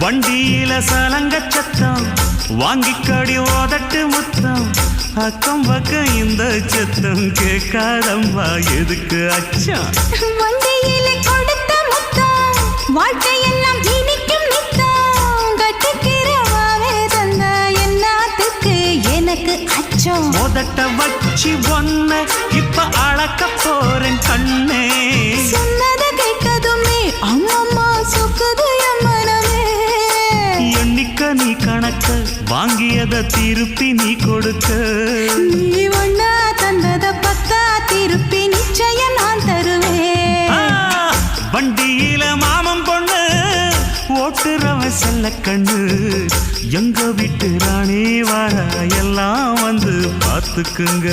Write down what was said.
வண்டியில சலங்க சத்தம் வாங்கிக்கடி ஓதட்டு முத்தம் அக்கம் பக்கம் இந்த சத்தம் கேட்காதம்மா எதுக்கு அச்சம் வண்டியில கொடுத்த முத்தம் வாழ்க்கையெல்லாம் இனிக்கும் நித்தம் கட்டுக்கிறவாவே தந்த என்னத்துக்கு எனக்கு அச்சம் ஓதட்ட வச்சு ஒன்ன இப்ப அளக்க போறேன் கண்ணே சொன்னதை கேட்டதுமே அம்மம்மா சொக்குது என் மனமே எண்ணிக்க நீ கணக்க வாங்கியத திருப்பி நீ கொடுக்க நீ ஒண்ணா தந்தத பத்தா திருப்பி நிச்சயம் நான் தருவேன் வண்டியில மாமன் பொண்ணு ஓட்டுறவன் செல்ல கண்ணு எங்க வீட்டு ராணி வார எல்லாம் வந்து பார்த்துக்குங்க